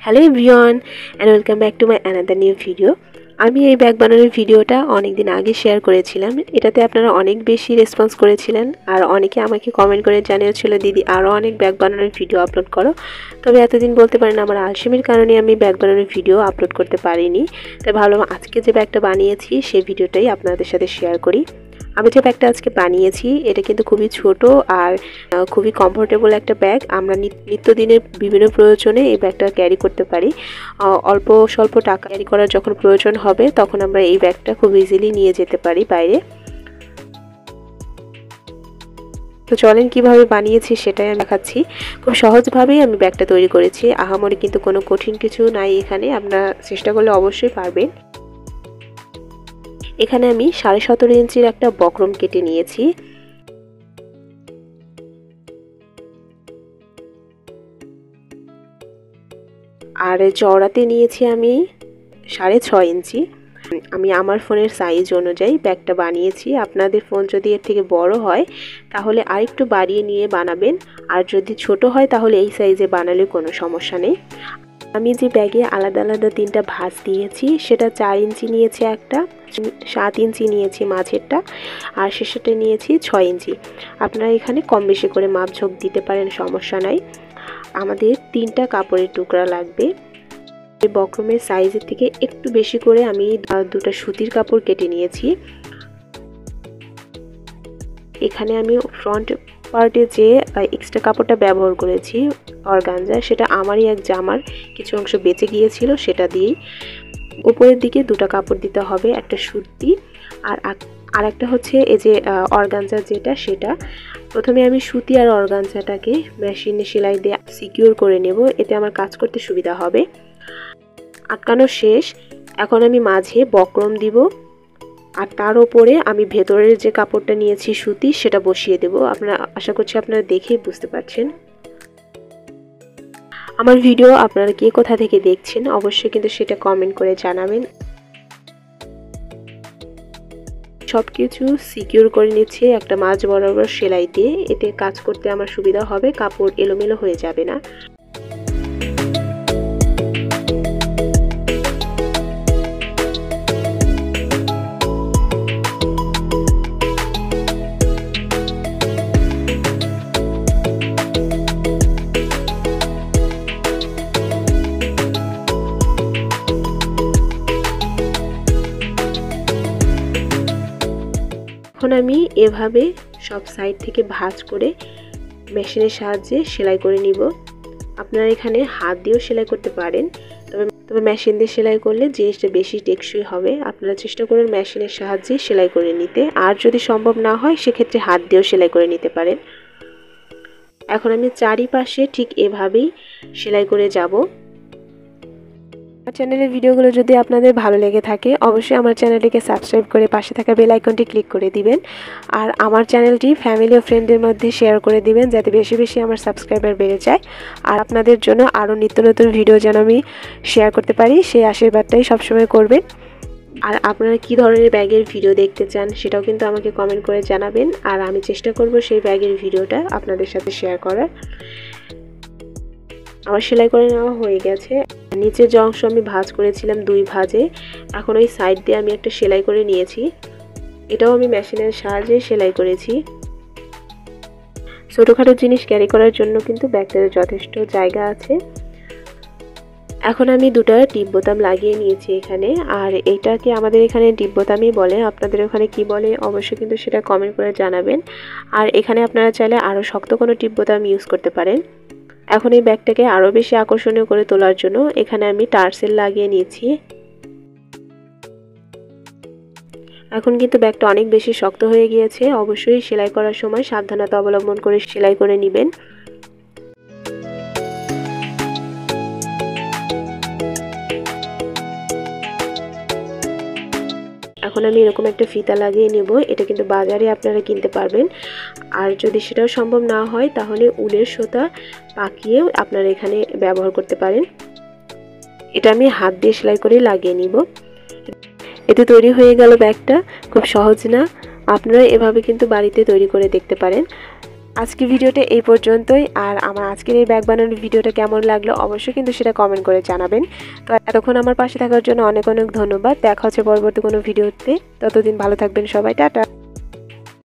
Hello everyone and welcome back to my another new video. আমি এই bag বানানোর ভিডিওটা অনেক দিন আগে শেয়ার করেছিলাম। এটাতে আপনারা অনেক বেশি রেসপন্স করেছিলেন আর অনেকে আমাকে কমেন্ট করে জানিয়েছিল দিদি আরও অনেক ব্যাগ বানানোর ভিডিও আপলোড করো। তবে এতদিন বলতে পারেন আমার আলসেমির কারণে আমি ব্যাগ বানানোর ভিডিও আপলোড করতে পারিনি। তাই ভাবলাম আজকে যে ব্যাগটা বানিয়েছি সেই ভিডিওটাই আপনাদের সাথে শেয়ার করি। আমি যে ব্যাগটা আজকে বানিয়েছি এটা কিন্তু খুবই ছোট আর খুবই কমফোর্টেবল একটা ব্যাগ। আমরা নিত্যদিনের বিভিন্ন প্রয়োজনে এই ব্যাগটা ক্যারি করতে পারি। অল্প স্বল্প টাকা ক্যারি করার যখন প্রয়োজন হবে তখন আমরা এই ব্যাগটা খুব ইজিলি নিয়ে যেতে পারি বাইরে। তো চলেন কিভাবে বানিয়েছি সেটাই আমি দেখাচ্ছি। খুব সহজভাবেই আমি ব্যাগটা তৈরি করেছি, আহামরি কিন্তু কোনো কঠিন কিছু নাই এখানে, আপনারা চেষ্টা করলে অবশ্যই পারবেন। এখানে আমি 17.5 ইঞ্চির একটা বক্রম কেটে নিয়েছি। আর চওড়াতে নিয়েছি আমি 6.5 ইঞ্চি। আমি আমার ফোনের সাইজ অনুযায়ী ব্যাগটা বানিয়েছি। আপনাদের ফোন যদি এর থেকে বড় হয় তাহলে আরেকটু বাড়িয়ে নিয়ে বানাবেন, আর যদি ছোট হয় তাহলে এই সাইজে বানালে কোনো সমস্যা নেই। আমি যে ব্যাগে আলাদা আলাদা 3টা ভাঁজ দিয়েছি সেটা 4 ইঞ্চি নিয়েছি, একটা 7 ইঞ্চি নিয়েছি মাঝেরটা, আর শেষেরটা নিয়েছি 6 ইঞ্চি। আপনারা এখানে কম বেশি করে মাপঝোঁক দিতে পারেন, সমস্যা নাই। আমাদের 3টা কাপড়ের টুকরা লাগবে। এই বক্রমের সাইজের থেকে একটু বেশি করে আমি 2টা সুতির কাপড় কেটে নিয়েছি। এখানে আমি ফ্রন্ট পার্টে যে এক্সট্রা কাপড়টা ব্যবহার করেছি অর্গানজা, সেটা আমারই এক জামার কিছু অংশ বেঁচে গিয়েছিল, সেটা দিয়েই উপরের দিকে 2টা কাপড় দিতে হবে, একটা সুতি আর একটা হচ্ছে এই যে অর্গানজা যেটা, সেটা প্রথমে আমি সুতি আর অর্গানজাটাকে মেশিনে সেলাই দিয়ে সিকিউর করে নেব, এতে আমার কাজ করতে সুবিধা হবে। আটকানো শেষ। এখন আমি মাঝে বক্রম দিব আর তার উপরে আমি ভেতরের যে কাপড়টা নিয়েছি সুতি সেটা বসিয়ে দেব। আপনারা আশা করছি আপনারা দেখেই বুঝতে পারছেন। আমার ভিডিও আপনারা কে কোথা থেকে দেখছেন অবশ্যই কিন্তু সেটা কমেন্ট করে জানাবেন। সবকিছু সিকিউর করে নিচ্ছে একটা মাঝ বরাবর সেলাই দিয়ে, এতে কাজ করতে আমার সুবিধা হবে, কাপড় এলোমেলো হয়ে যাবে না। এখন আমি এভাবে সব সাইড থেকে ভাঁজ করে মেশিনের সাহায্যে সেলাই করে নিব। আপনারা এখানে হাত দিয়েও সেলাই করতে পারেন, তবে মেশিন দিয়ে সেলাই করলে জিনিসটা বেশি টেকসই হবে। আপনারা চেষ্টা করুন মেশিনের সাহায্যে সেলাই করে নিতে, আর যদি সম্ভব না হয় সেক্ষেত্রে হাত দিয়েও সেলাই করে নিতে পারেন। এখন আমি চারিপাশে ঠিক এভাবেই সেলাই করে যাব। আমার চ্যানেলের ভিডিওগুলো যদি আপনাদের ভালো লেগে থাকে অবশ্যই আমার চ্যানেলটিকে সাবস্ক্রাইব করে পাশে থাকা বেল আইকনটি ক্লিক করে দিবেন, আর আমার চ্যানেলটি ফ্যামিলি ও ফ্রেন্ডদের মধ্যে শেয়ার করে দিবেন যাতে বেশি বেশি আমার সাবস্ক্রাইবার বেড়ে যায়, আর আপনাদের জন্য আরও নিত্য নতুন ভিডিও যেন আমি শেয়ার করতে পারি সেই আশীর্বাদটাই সবসময় করবেন। আর আপনারা কী ধরনের ব্যাগের ভিডিও দেখতে চান সেটাও কিন্তু আমাকে কমেন্ট করে জানাবেন, আর আমি চেষ্টা করব সেই ব্যাগের ভিডিওটা আপনাদের সাথে শেয়ার করার। আমার সেলাই করে নেওয়া হয়ে গেছে। নিচের যে অংশ আমি ভাঁজ করেছিলাম 2 ভাঁজে, এখন ওই সাইড দিয়ে আমি একটা সেলাই করে নিয়েছি, এটাও আমি মেশিনের সাহায্যে সেলাই করেছি। ছোটোখাটো জিনিস ক্যারি করার জন্য কিন্তু ব্যাগটাতে যথেষ্ট জায়গা আছে। এখন আমি 2টা টিপ বোতাম লাগিয়ে নিয়েছি এখানে, আর এইটাকে আমাদের এখানে টিপ বোতামই বলে, আপনাদের ওখানে কি বলে অবশ্যই কিন্তু সেটা কমেন্ট করে জানাবেন। আর এখানে আপনারা চাইলে আরও শক্ত কোনো টিপ বোতাম ইউজ করতে পারেন। এখন এই ব্যাগটাকে আরও বেশি আকর্ষণীয় করে তোলার জন্য এখানে আমি টার্সেল লাগিয়ে নিয়েছি। এখন কিন্তু ব্যাগটা অনেক বেশি শক্ত হয়ে গিয়েছে, অবশ্যই সেলাই করার সময় সাবধানতা অবলম্বন করে সেলাই করে নেবেন। এখন আমি এরকম একটা ফিতা লাগিয়ে নেব, এটা কিন্তু বাজারে আপনারা কিনতে পারবেন, আর যদি সেটাও সম্ভব না হয় তাহলে উলের সুতা পাকিয়েও আপনারা এখানে ব্যবহার করতে পারেন। এটা আমি হাত দিয়ে সেলাই করে লাগিয়ে নিব। এতে তৈরি হয়ে গেল ব্যাগটা। খুব সহজ না, আপনারা এভাবে কিন্তু বাড়িতে তৈরি করে দেখতে পারেন। আজকের ভিডিওটা এই পর্যন্তই। আর আমার আজকের এই ব্যাগ বানানোর ভিডিওটা কেমন লাগলো অবশ্যই কিন্তু সেটা কমেন্ট করে জানাবেন। তো এতক্ষণ আমার পাশে থাকার জন্য অনেক অনেক ধন্যবাদ। দেখা হচ্ছে পরবর্তী কোনো ভিডিওতে। ততদিন ভালো থাকবেন সবাই। টাটা।